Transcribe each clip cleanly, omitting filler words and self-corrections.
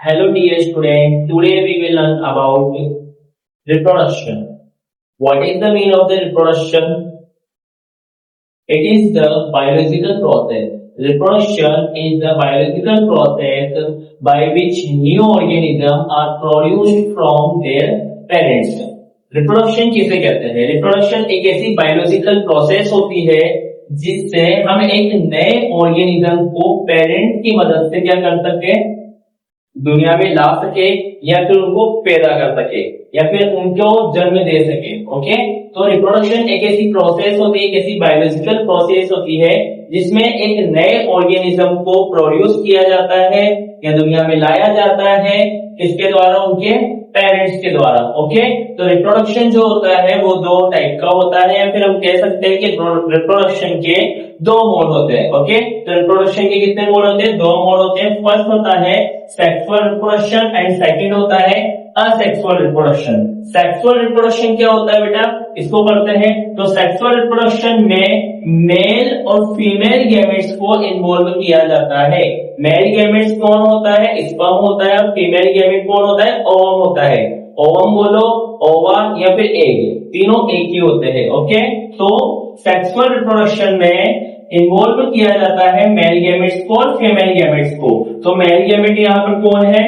Hello dear student, today we will learn about reproduction. What is the meaning of the reproduction? It is the biological process. Reproduction is the biological process by which new organisms are produced from their parents. Reproduction किसे कहते हैं? Reproduction एक ऐसी biological process होती है जिससे हम एक नए ऑर्गेनिज्म को पेरेंट की मदद से क्या कर सके, दुनिया में ला सके या फिर उनको पैदा कर सके या फिर उनको जन्म दे सके। ओके, तो रिप्रोडक्शन एक ऐसी प्रोसेस होती है, एक ऐसी बायोलॉजिकल प्रोसेस होती है जिसमें एक नए ऑर्गेनिज्म को प्रोड्यूस किया जाता है या दुनिया में लाया जाता है, किसके द्वारा? उनके पेरेंट्स के द्वारा। ओके, तो रिप्रोडक्शन जो होता है वो दो टाइप का होता है या फिर हम कह सकते हैं कि रिप्रोडक्शन के दो मोड होते हैं। ओके, तो रिप्रोडक्शन के कितने मोड होते हैं? दो मोड होते हैं। फर्स्ट होता है सेक्सुअल रिप्रोडक्शन एंड सेकंड होता है असेक्सुअल रिप्रोडक्शन। सेक्सुअल रिप्रोडक्शन क्या होता है बेटा, इसको पढ़ते हैं। तो सेक्सुअल रिप्रोडक्शन में मेल और फीमेल गैमेट्स को इन्वॉल्व किया जाता है। मेल गैमेट्स कौन होता है? स्पर्म होता है। और फीमेल गैमेट कौन होता है? ओवम होता है। ओवम बोलो, ओवा या फिर एग, तीनों एक ही होते हैं। ओके, तो सेक्सुअल रिप्रोडक्शन में इन्वॉल्व किया जाता है मेल गैमेट्स को और फीमेल गैमेट्स को। तो मेल गैमेट यहाँ पर कौन है?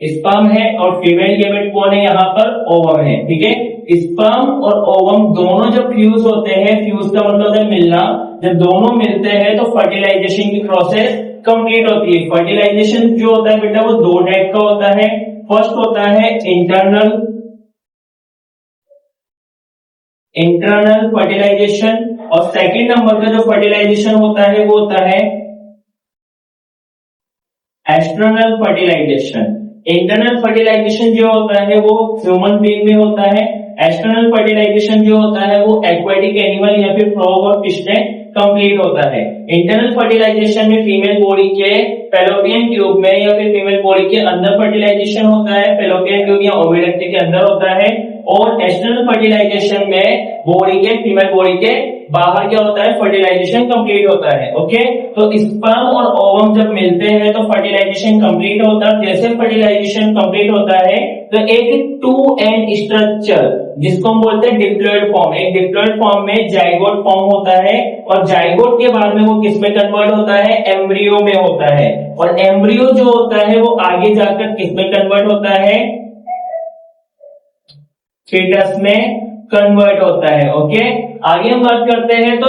स्पर्म है। और फीमेल गैमेट कौन है? यहाँ पर ओवम है। ठीक है, स्पर्म और ओवम दोनों जब फ्यूज होते हैं, फ्यूज का मतलब है मिलना, जब दोनों मिलते हैं तो फर्टिलाइजेशन की प्रोसेस कंप्लीट होती है। फर्टिलाइजेशन जो होता है बेटा वो दो टाइप का होता है। फर्स्ट होता है इंटरनल फर्टिलाइजेशन और सेकंड नंबर का जो फर्टिलाइजेशन होता है वो होता है एक्सटर्नल फर्टिलाइजेशन। इंटरनल फर्टिलाइजेशन जो होता है वो ह्यूमन बीइंग में होता है। एक्सटर्नल फर्टिलाइजेशन जो होता है वो एक्वाटिक एनिमल या फिर फ्रॉग और फिश में कंप्लीट होता है। इंटरनल फर्टिलाइजेशन में फीमेल बॉडी के फैलोपियन ट्यूब में या फिर फीमेल बॉडी के अंदर फर्टिलाइजेशन होता है, फैलोपियन ट्यूब या ओविडक्ट के अंदर होता है। और एक्सटर्नल फर्टिलाइजेशन में बॉडी के, फीमेल बॉडी के बाहर क्या होता है? फर्टिलाइजेशन कंप्लीट होता है। ओके, तो स्पर्म और ओवम जब मिलते हैं तो फर्टिलाइजेशन कंप्लीट होता है। जैसे फर्टिलाइजेशन कंप्लीट होता है तो एक टू एंड स्ट्रक्चर जिसको हम बोलते हैं डिप्लॉयड फॉर्म, एक डिप्लॉयड फॉर्म में जाइगोट फॉर्म होता है और जाइगोट के बाद में वो किसमें कन्वर्ट होता है? एम्ब्रियो में होता है। और एम्ब्रियो जो होता है वो आगे जाकर किसमें कन्वर्ट होता है? फीटस में कन्वर्ट होता है। ओके, आगे हम बात करते हैं तो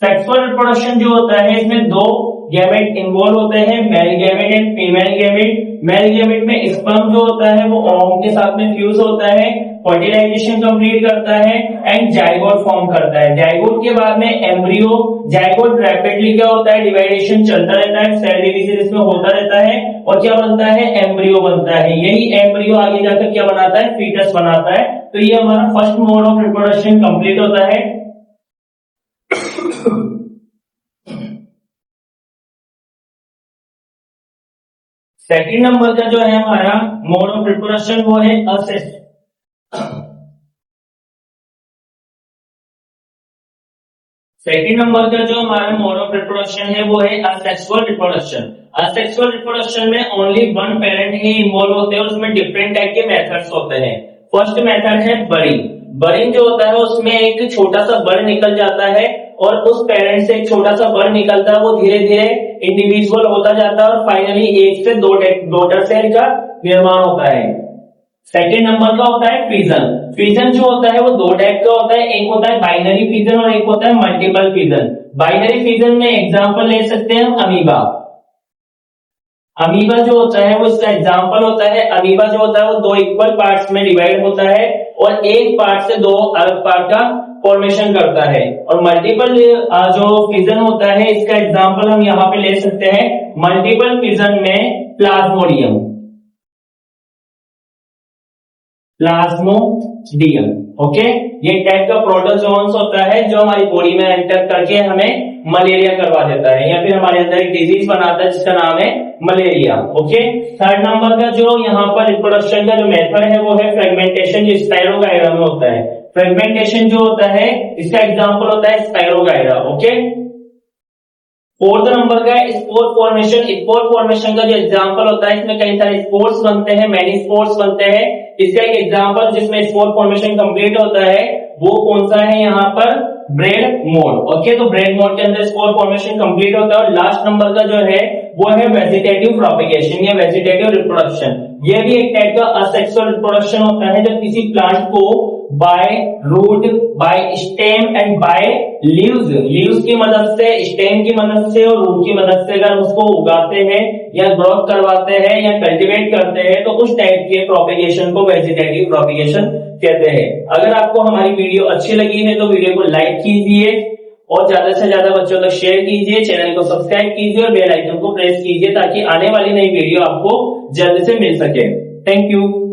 सेक्सुअल रिप्रोडक्शन जो होता है इसमें दो गैमेट इन्वॉल्व होते हैं, male gamete and female gamete. Male gamete में स्पर्म जो होता है वो ओवम के साथ में फ्यूज होता है, फर्टिलाइजेशन कंप्लीट करता है एंड जाइगोट फॉर्म करता है। जाइगोट के बाद में एम्ब्रियो, जाइगोट रैपिडली क्या होता है? डिवाइडेशन चलता रहता है, सेल डिवीजन इसमें होता रहता है और क्या बनता है? एम्ब्रियो बनता है। यही एम्ब्रियो आगे जाकर क्या बनाता है? फीटस बनाता है। तो ये हमारा first mode of reproduction complete होता है। सेकंड नंबर का जो है हमारा मोड ऑफ रिप्रोडक्शन वो है सेकंड नंबर का जो हमारा मोड ऑफ रिप्रोडक्शन है वो है असेक्सुअल रिप्रोडक्शन। असेक्सुअल रिप्रोडक्शन में ओनली वन पेरेंट ही इन्वॉल्व होते हैं और उसमें डिफरेंट टाइप के मेथड्स होते हैं। फर्स्ट मेथड है बरिंग। बरिंग जो होता है उसमें एक छोटा सा बर्ड निकल जाता है और उस पेरेंट से एक छोटा सा बर्ड निकलता है, वो धीरे धीरे इंडिविजुअल होता जाता है और फाइनली एक से दो डॉटर सेल का निर्माण होता है। सेकेंड नंबर का होता है फिजन। फिजन जो होता है वो दो टाइप का होता है, एक होता है बाइनरी फिजन और एक होता है मल्टीपल फिजन। बाइनरी फिजन में एग्जांपल ले सकते हैं अमीबा। अमीबा जो होता है वो इसका एग्जांपल होता है। अमीबा जो होता है वो दो इक्वल पार्ट्स में डिवाइड होता है और एक पार्ट से दो अलग पार्ट का फॉर्मेशन करता है। और मल्टीपल जो फिजन होता है इसका एग्जांपल हम यहाँ पे ले सकते हैं। मल्टीपल फिजन में प्लाज्मोडियम, ओके, ये टाइप का प्रोटोजोन्स होता है जो हमारी बॉडी में एंटर करके हमें मलेरिया करवा देता है या फिर हमारे अंदर एक डिजीज बनाता है जिसका नाम है मलेरिया। ओके, थर्ड नंबर का जो यहाँ पर रिप्रोडक्शन का जो मेथड है वो है फ्रेगमेंटेशन, जो स्पाइरोगाइरा में होता है। फ्रेगमेंटेशन जो होता है इसका एग्जांपल होता है स्पाइरोगाइरा। ओके, 4th नंबर का है स्पोर फॉर्मेशन। स्पोर फॉर्मेशन का जो एग्जांपल होता है, इसमें कई सारे स्पोर्ट्स बनते हैं, मैनी स्पोर्ट्स बनते हैं। इसका एक एग्जांपल जिसमें स्पोर फॉर्मेशन कंप्लीट होता है वो कौन सा है यहाँ पर, ब्रेड मोड। ओके, तो ब्रेड मोड के अंदर स्पोर फॉर्मेशन कंप्लीट होता है। और लास्ट नंबर का जो है वो है वेजिटेटिव प्रोपेगेशन या वेजिटेटिव रिप्रोडक्शन। ये भी एक टाइप का असेक्सुअल रिप्रोडक्शन होता है, जब किसी प्लांट को by root, by stem and by leaves की मदद से, स्टेम की मदद से और रूट की मदद से अगर उसको उगाते हैं या ग्रोथ करवाते हैं या कल्टीवेट करते हैं तो उस टाइप के प्रोपेगेशन को वेजिटेटिव प्रोपेगेशन कहते हैं। अगर आपको हमारी वीडियो अच्छी लगी है तो वीडियो को लाइक कीजिए और ज्यादा से ज्यादा बच्चों तक शेयर कीजिए, चैनल को सब्सक्राइब कीजिए और बेल आइकन को प्रेस कीजिए ताकि आने वाली नई वीडियो आपको जल्द से मिल सके। Thank you.